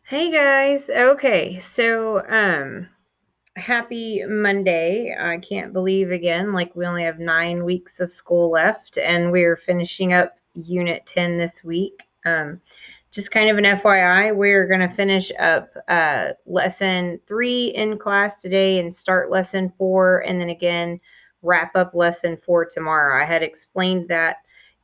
Hey guys. Okay. Happy Monday. I can't believe again, like we only have 9 weeks of school left and we're finishing up Unit 10 this week. Just kind of an FYI, we're going to finish up lesson 3 in class today and start lesson 4, and then again wrap up lesson 4 tomorrow. I had explained that,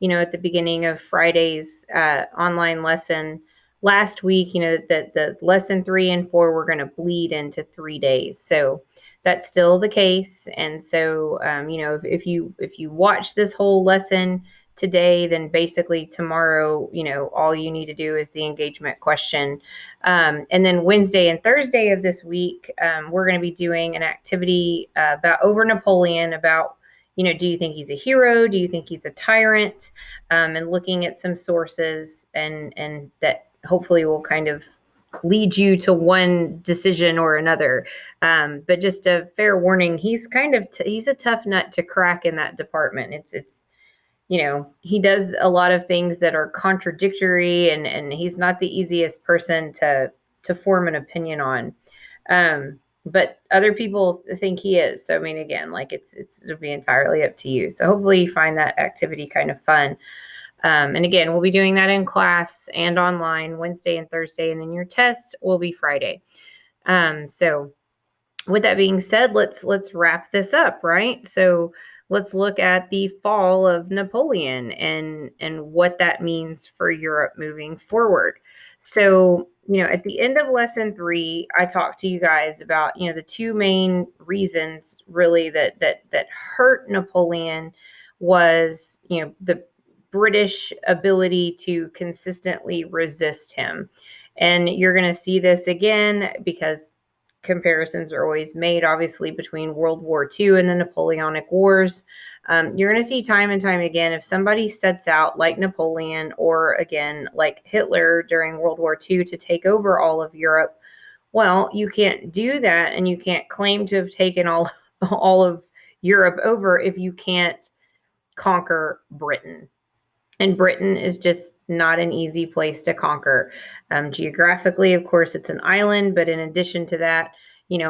at the beginning of Friday's online lesson last week, that the lesson 3 and 4 were going to bleed into 3 days. So that's still the case. And so, if you watch this whole lesson today, then basically tomorrow, all you need to do is the engagement question. And then Wednesday and Thursday of this week, we're going to be doing an activity about over Napoleon, about, do you think he's a hero? Do you think he's a tyrant? And looking at some sources and that hopefully will kind of lead you to one decision or another. But just a fair warning, he's he's a tough nut to crack in that department. It's he does a lot of things that are contradictory, and he's not the easiest person to form an opinion on. But other people think he is. So I mean, again, like it'll be entirely up to you. So hopefully you find that activity kind of fun. And again, we'll be doing that in class and online Wednesday and Thursday, and then your test will be Friday. So with that being said, let's wrap this up, right? So let's look at the fall of Napoleon and what that means for Europe moving forward. So, at the end of lesson 3, I talked to you guys about, the two main reasons really that hurt Napoleon was, the British ability to consistently resist him. And you're going to see this again because comparisons are always made, obviously, between World War II and the Napoleonic Wars. You're going to see time and time again, if somebody sets out like Napoleon or again like Hitler during World War II to take over all of Europe, well, you can't do that, and you can't claim to have taken all of Europe over if you can't conquer Britain. And Britain is just not an easy place to conquer. Geographically, of course, it's an island, but in addition to that,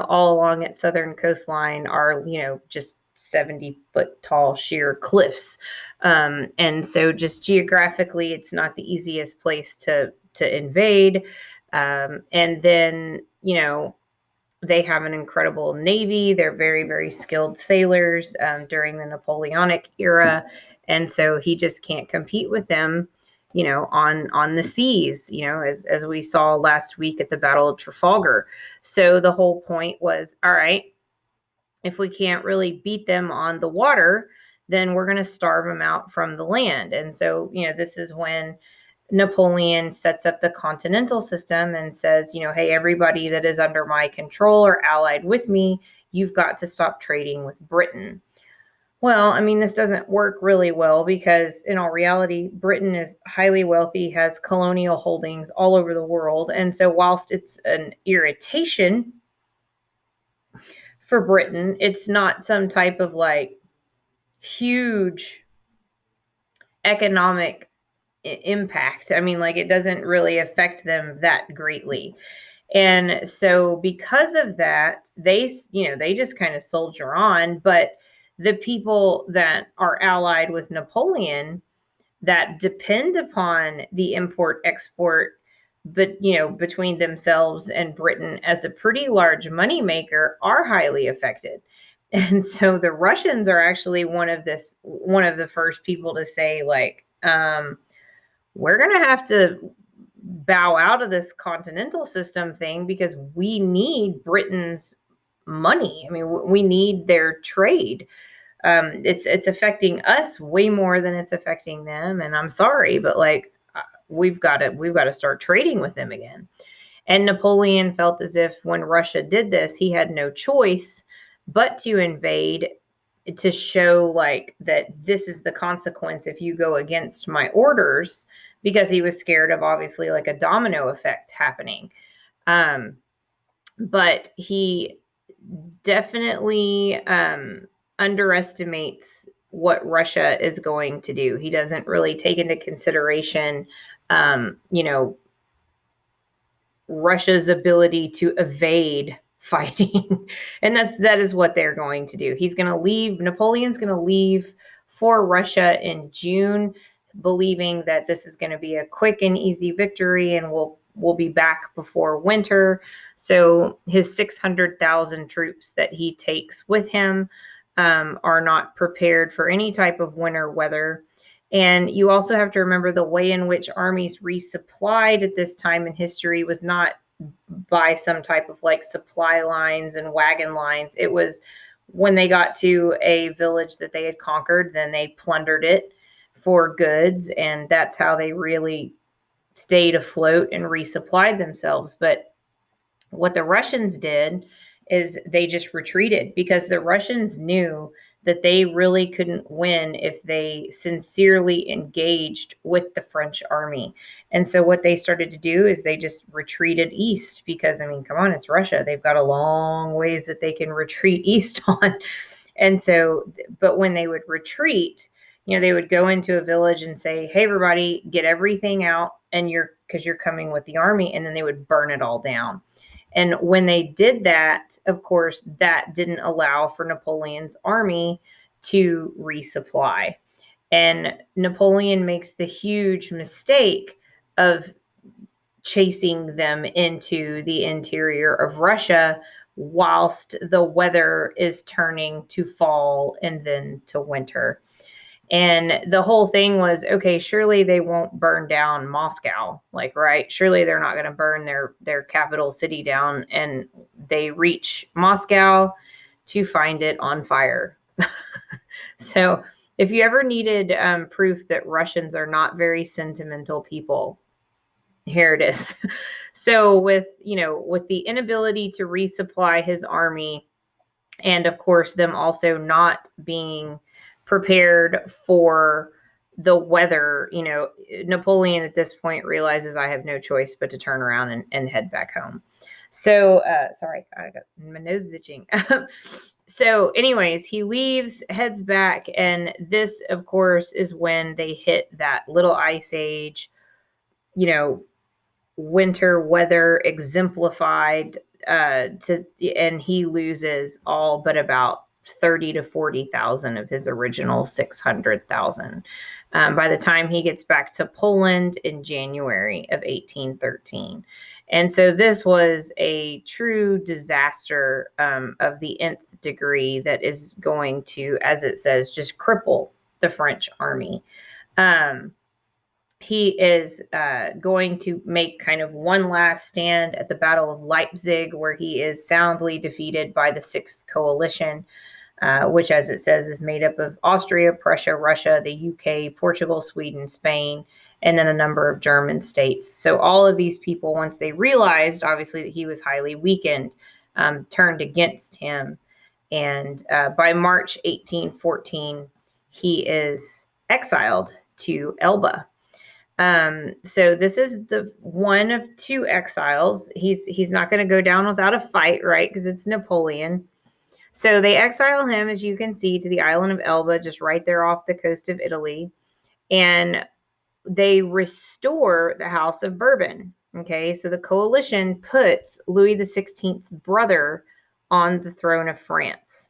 all along its southern coastline are, just 70-foot tall sheer cliffs. And so just geographically, it's not the easiest place to invade. And then, they have an incredible navy. They're very, very skilled sailors during the Napoleonic era. And so he just can't compete with them, on the seas, as we saw last week at the Battle of Trafalgar. So the whole point was, all right, if we can't really beat them on the water, then we're going to starve them out from the land. And so, this is when Napoleon sets up the continental system and says, hey, everybody that is under my control or allied with me, you've got to stop trading with Britain. Well, I mean, this doesn't work really well because in all reality, Britain is highly wealthy, has colonial holdings all over the world. And so whilst it's an irritation for Britain, it's not some type of like huge economic impact. I mean, like it doesn't really affect them that greatly. And so because of that, they just kind of soldier on. But the people that are allied with Napoleon that depend upon the import export, but between themselves and Britain as a pretty large moneymaker, are highly affected. And so the Russians are actually one of the first people to say, like, we're going to have to bow out of this continental system thing because we need Britain's money. I mean, we need their trade. It's affecting us way more than it's affecting them. And I'm sorry, but like we've got to start trading with them again. And Napoleon felt as if when Russia did this, he had no choice but to invade, to show like that this is the consequence if you go against my orders, because he was scared of obviously like a domino effect happening. But he definitely underestimates what Russia is going to do. He doesn't really take into consideration, Russia's ability to evade fighting. And that is what they're going to do. Napoleon's going to leave for Russia in June, believing that this is going to be a quick and easy victory and we'll be back before winter. So his 600,000 troops that he takes with him are not prepared for any type of winter weather. And you also have to remember the way in which armies resupplied at this time in history was not by some type of like supply lines and wagon lines. It was when they got to a village that they had conquered, then they plundered it for goods. And that's how they really stayed afloat and resupplied themselves. But what the Russians did is they just retreated because the Russians knew that they really couldn't win if they sincerely engaged with the French army. And so what they started to do is they just retreated east because, I mean, come on, it's Russia. They've got a long ways that they can retreat east on. And so, but when they would retreat, they would go into a village and say, hey, everybody, get everything out because you're coming with the army. And then they would burn it all down. And when they did that, of course, that didn't allow for Napoleon's army to resupply. And Napoleon makes the huge mistake of chasing them into the interior of Russia whilst the weather is turning to fall and then to winter. And the whole thing was, okay, surely they won't burn down Moscow, right? Surely they're not going to burn their capital city down. And they reach Moscow to find it on fire. So if you ever needed proof that Russians are not very sentimental people, here it is. So with the inability to resupply his army, and of course them also not being prepared for the weather, Napoleon at this point realizes I have no choice but to turn around and head back home. So, sorry, I got my nose is itching. So anyways, he leaves, heads back. And this, of course, is when they hit that little ice age, winter weather exemplified and he loses all but about 30 to 40,000 of his original 600,000 by the time he gets back to Poland in January of 1813. And so this was a true disaster of the nth degree that is going to, as it says, just cripple the French army. He is going to make kind of one last stand at the Battle of Leipzig, where he is soundly defeated by the Sixth Coalition, which, as it says, is made up of Austria, Prussia, Russia, the UK, Portugal, Sweden, Spain, and then a number of German states. So all of these people, once they realized, obviously, that he was highly weakened, turned against him. And by March 1814, he is exiled to Elba. So this is the one of two exiles. He's not going to go down without a fight, right? Because it's Napoleon. So they exile him, as you can see, to the island of Elba, just right there off the coast of Italy. And they restore the House of Bourbon. Okay, so the coalition puts Louis XVI's brother on the throne of France.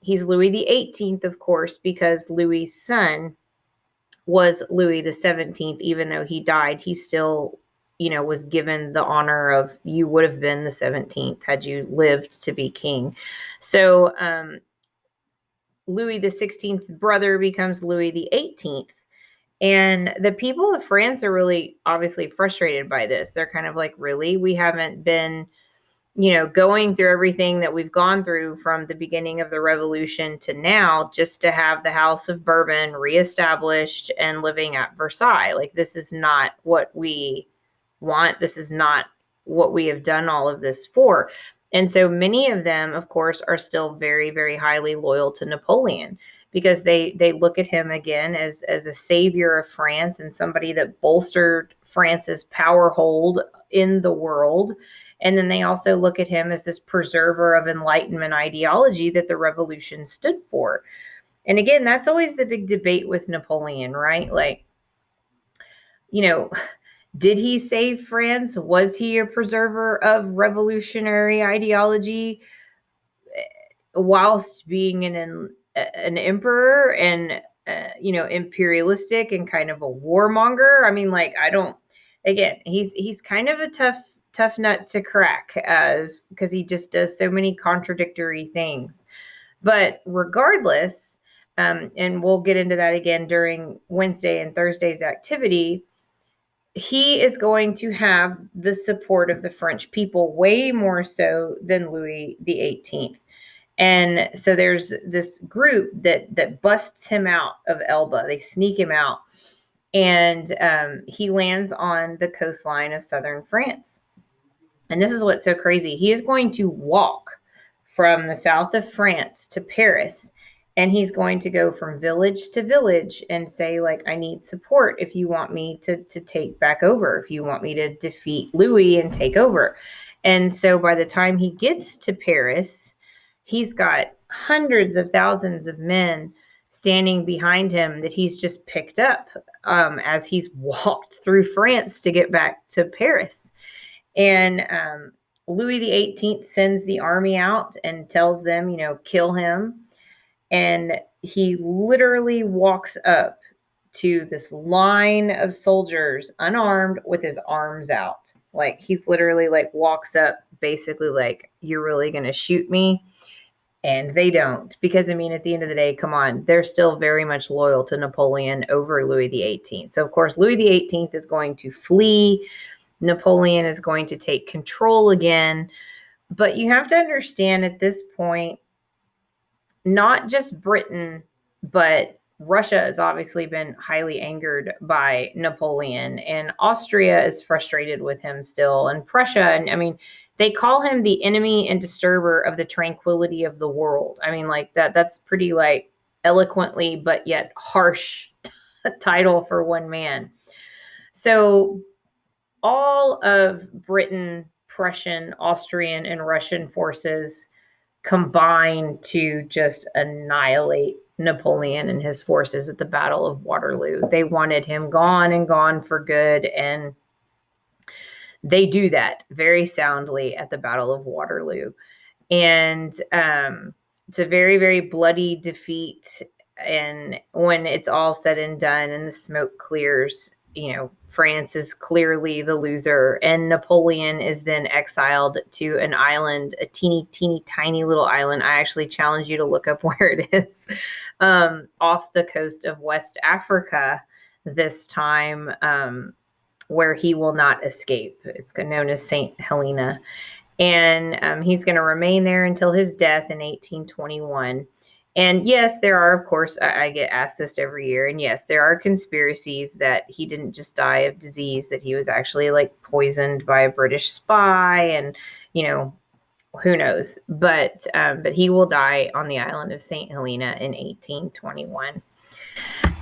He's Louis XVIII, of course, because Louis's son was Louis XVII. Even though he died, he still, was given the honor of, you would have been the 17th had you lived to be king. So Louis XVI's brother becomes Louis XVIII. And the people of France are really obviously frustrated by this. They're kind of like, really? We haven't been, going through everything that we've gone through from the beginning of the revolution to now, just to have the House of Bourbon reestablished and living at Versailles. Like, this is not what we want. This is not what we have done all of this for. And so many of them, of course, are still very, very highly loyal to Napoleon, because they look at him again as a savior of France and somebody that bolstered France's power hold in the world. And then they also look at him as this preserver of Enlightenment ideology that the revolution stood for. And again, that's always the big debate with Napoleon, right? Like, Did he save France? Was he a preserver of revolutionary ideology whilst being an emperor and imperialistic and kind of a warmonger? I mean, like, I don't. Again, he's kind of a tough nut to crack, as because he just does so many contradictory things. But regardless, and we'll get into that again during Wednesday and Thursday's activity, he is going to have the support of the French people way more so than Louis the 18th. And so there's this group that busts him out of Elba. They sneak him out, and he lands on the coastline of southern France. And this is what's so crazy. He is going to walk from the south of France to Paris, and he's going to go from village to village and say, like, I need support if you want me to take back over, if you want me to defeat Louis and take over. And so by the time he gets to Paris, he's got hundreds of thousands of men standing behind him that he's just picked up as he's walked through France to get back to Paris. And Louis the 18th sends the army out and tells them, kill him. And he literally walks up to this line of soldiers unarmed with his arms out. Like, he's literally like walks up basically like, you're really going to shoot me? And they don't, because I mean, at the end of the day, come on, they're still very much loyal to Napoleon over Louis the 18th. So of course, Louis the 18th is going to flee. Napoleon is going to take control again. But you have to understand at this point, not just Britain, but Russia has obviously been highly angered by Napoleon, and Austria is frustrated with him still, and Prussia. And I mean, they call him the enemy and disturber of the tranquility of the world. I mean, like that's pretty like eloquently, but yet harsh title for one man. So all of Britain, Prussian, Austrian, and Russian forces combine to just annihilate Napoleon and his forces at the Battle of Waterloo. They wanted him gone and gone for good, and they do that very soundly at the Battle of Waterloo. And it's a very, very bloody defeat. And when it's all said and done and the smoke clears, France is clearly the loser, and Napoleon is then exiled to an island, a teeny, teeny, tiny little island. I actually challenge you to look up where it is, off the coast of West Africa this time, where he will not escape. It's known as St. Helena. And he's going to remain there until his death in 1821. And yes, there are, of course, I get asked this every year. And yes, there are conspiracies that he didn't just die of disease, that he was actually like poisoned by a British spy, and, who knows. But he will die on the island of St. Helena in 1821.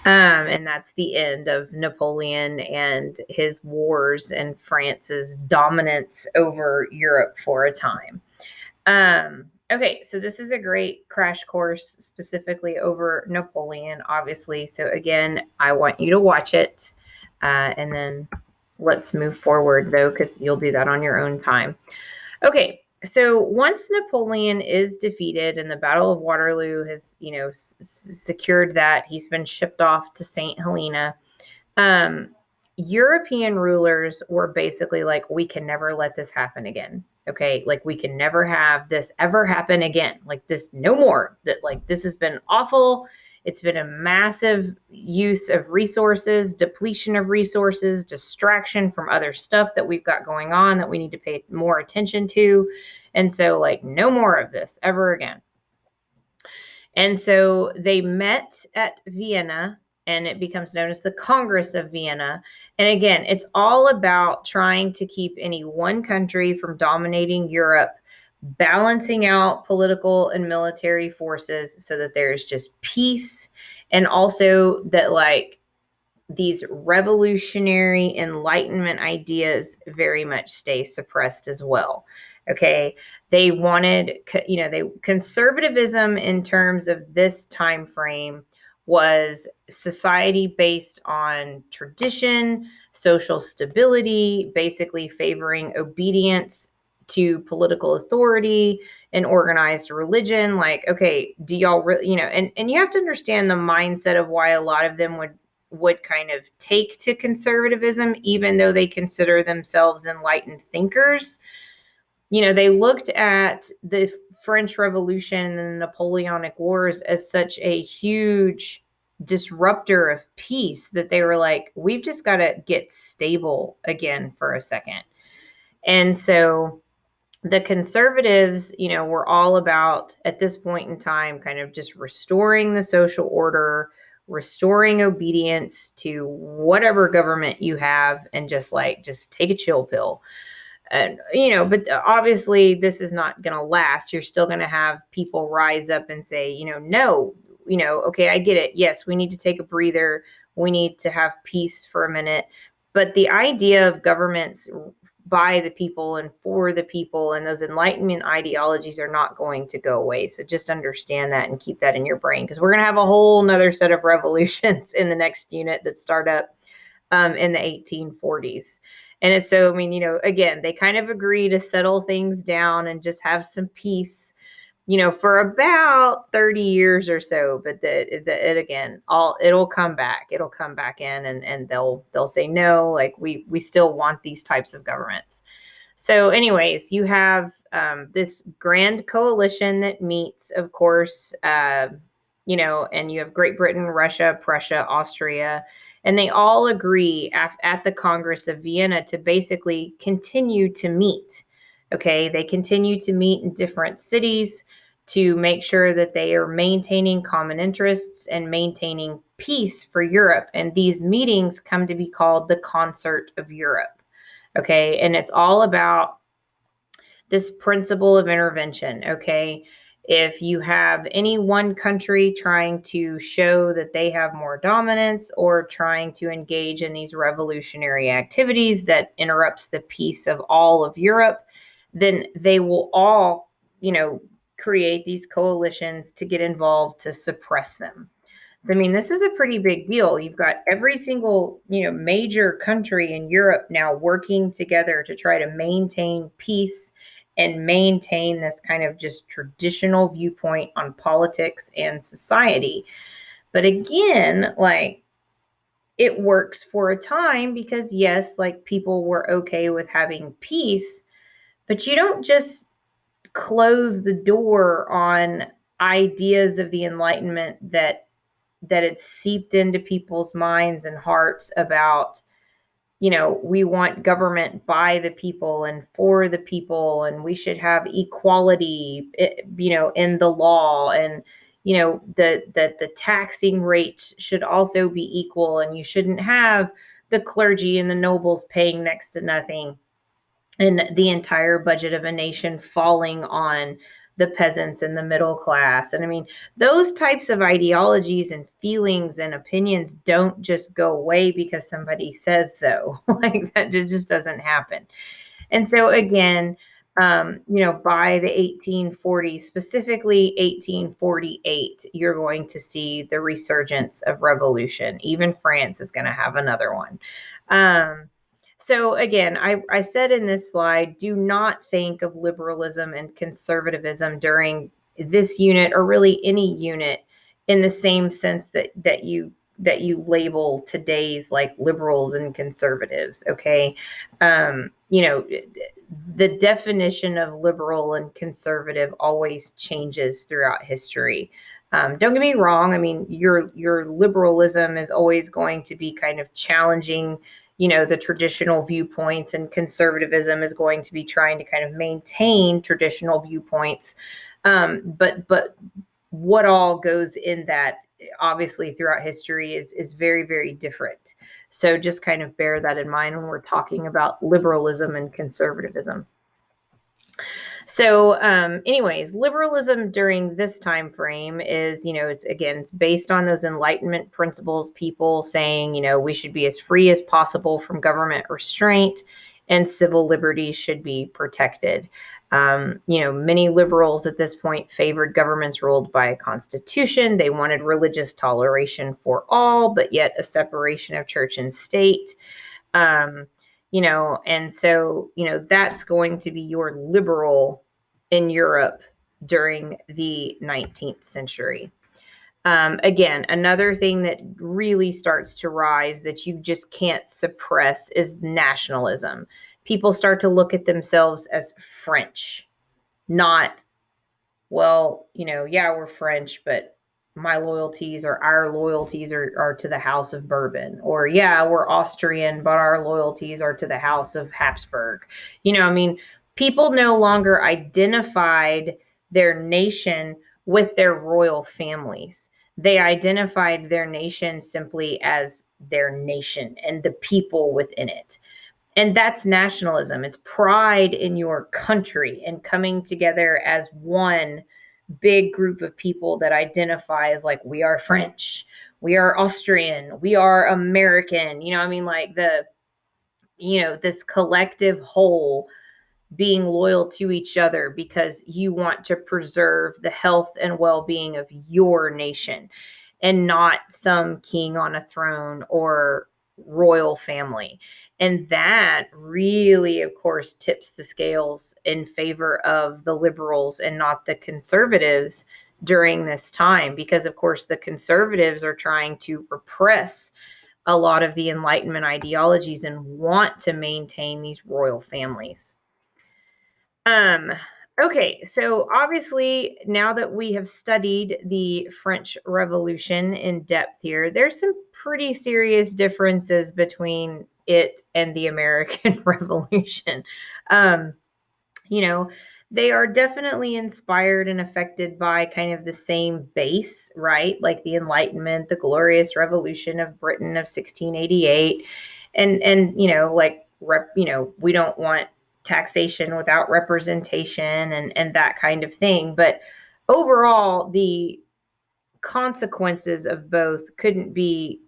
And that's the end of Napoleon and his wars and France's dominance over Europe for a time. Okay, so this is a great crash course specifically over Napoleon, obviously. So again, I want you to watch it, and then let's move forward, though, because you'll do that on your own time. Okay, so once Napoleon is defeated and the Battle of Waterloo has, secured that, he's been shipped off to St. Helena, European rulers were basically like, we can never let this happen again. Okay, like, we can never have this ever happen again. Like, this, no more. That, like, this has been awful. It's been a massive use of resources, depletion of resources, distraction from other stuff that we've got going on that we need to pay more attention to. And so, like, no more of this ever again. And so they met at Vienna, and it becomes known as the Congress of Vienna. And again, it's all about trying to keep any one country from dominating Europe, balancing out political and military forces so that there's just peace, and also that, like, these revolutionary Enlightenment ideas very much stay suppressed as well. Okay, they wanted, conservatism in terms of this time frame was society based on tradition, social stability, basically favoring obedience to political authority and organized religion. Like, okay, do y'all really, and you have to understand the mindset of why a lot of them would kind of take to conservatism, even though they consider themselves enlightened thinkers. They looked at the French Revolution and the Napoleonic Wars as such a huge disruptor of peace that they were like, we've just got to get stable again for a second. And so the conservatives, were all about, at this point in time, kind of just restoring the social order, restoring obedience to whatever government you have, and just take a chill pill. And, but obviously this is not going to last. You're still going to have people rise up and say, no, okay, I get it. Yes, we need to take a breather. We need to have peace for a minute. But the idea of governments by the people and for the people and those Enlightenment ideologies are not going to go away. So just understand that and keep that in your brain, because we're going to have a whole nother set of revolutions in the next unit that start up in the 1840s. And it's so, again, they kind of agree to settle things down and just have some peace, for about 30 years or so. But it'll come back. It'll come back in, and they'll say, no, like we still want these types of governments. So anyways, you have this grand coalition that meets, of course, and you have Great Britain, Russia, Prussia, Austria, and they all agree at the Congress of Vienna to basically continue to meet. Okay, they continue to meet in different cities to make sure that they are maintaining common interests and maintaining peace for Europe. And these meetings come to be called the Concert of Europe. Okay, and it's all about this principle of intervention. Okay, if you have any one country trying to show that they have more dominance or trying to engage in these revolutionary activities that interrupts the peace of all of Europe, then they will all, create these coalitions to get involved to suppress them. So, this is a pretty big deal. You've got every single, major country in Europe now working together to try to maintain peace and maintain this kind of just traditional viewpoint on politics and society. But again, it works for a time because, yes, people were okay with having peace, but you don't just close the door on ideas of the Enlightenment that had seeped into people's minds and hearts about, we want government by the people and for the people, and we should have equality, in the law, and, the taxing rates should also be equal, and you shouldn't have the clergy and the nobles paying next to nothing, and the entire budget of a nation falling on the peasants and the middle class. And those types of ideologies and feelings and opinions don't just go away because somebody says so. That just doesn't happen. And so again, by the 1840s, specifically 1848, you're going to see the resurgence of revolution. Even France is going to have another one. So again, I said in this slide, do not think of liberalism and conservatism during this unit, or really any unit, in the same sense that you label today's liberals and conservatives. Okay. The definition of liberal and conservative always changes throughout history. Don't get me wrong. Your liberalism is always going to be kind of challenging, the traditional viewpoints, and conservatism is going to be trying to kind of maintain traditional viewpoints. But what all goes in that, obviously, throughout history is very, very different. So just kind of bear that in mind when we're talking about liberalism and conservatism. So anyways, liberalism during this time frame is, it's based on those Enlightenment principles, people saying, we should be as free as possible from government restraint, and civil liberties should be protected. Many liberals at this point favored governments ruled by a constitution. They wanted religious toleration for all, but yet a separation of church and state. Um, and so, that's going to be your liberal in Europe during the 19th century. Again, another thing that really starts to rise that you just can't suppress is nationalism. People start to look at themselves as French, not, well, yeah, we're French, but my loyalties or our loyalties are to the House of Bourbon. Or, yeah, we're Austrian, but our loyalties are to the House of Habsburg. I mean, people no longer identified their nation with their royal families. They identified their nation simply as their nation and the people within it. And that's nationalism. It's pride in your country and coming together as one big group of people that identify as like, we are French, we are Austrian, we are American. Like this collective whole being loyal to each other because you want to preserve the health and well-being of your nation and not some king on a throne or royal family. And that really, of course, tips the scales in favor of the liberals and not the conservatives during this time, because of course the conservatives are trying to repress a lot of the Enlightenment ideologies and want to maintain these royal families. Um, okay, so obviously, now that we have studied the French Revolution in depth here, there's some pretty serious differences between it and the American Revolution. Um, you know, they are definitely inspired and affected by kind of the same base, right? Like the Enlightenment, the Glorious Revolution of Britain of 1688, and we don't want taxation without representation and that kind of thing. But overall, the consequences of both couldn't be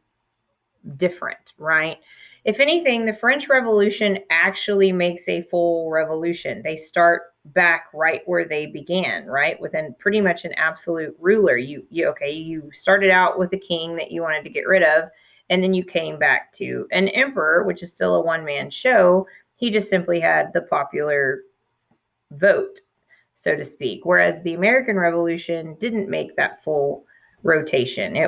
different, right? If anything, the French Revolution actually makes a full revolution. They start back right where they began, right? Within pretty much an absolute ruler. You started out with a king that you wanted to get rid of, and then you came back to an emperor, which is still a one-man show. He just simply had the popular vote, so to speak. Whereas the American Revolution didn't make that full rotation.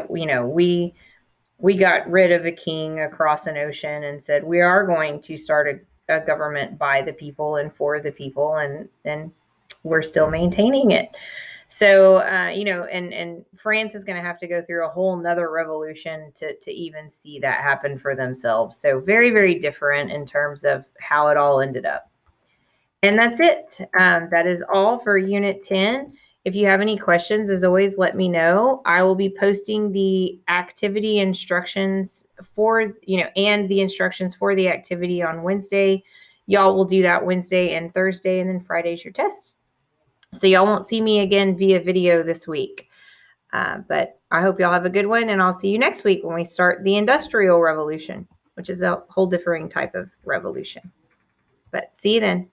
We got rid of a king across an ocean and said we are going to start a government by the people and for the people, and we're still maintaining it. So and France is going to have to go through a whole nother revolution to even see that happen for themselves. So very, very different in terms of how it all ended up. And that's it. That is all for Unit 10. If you have any questions, as always, let me know. I will be posting the activity instructions and the instructions for the activity on Wednesday. Y'all will do that Wednesday and Thursday, and then Friday's your test. So y'all won't see me again via video this week. But I hope y'all have a good one, and I'll see you next week when we start the Industrial Revolution, which is a whole differing type of revolution. But see you then.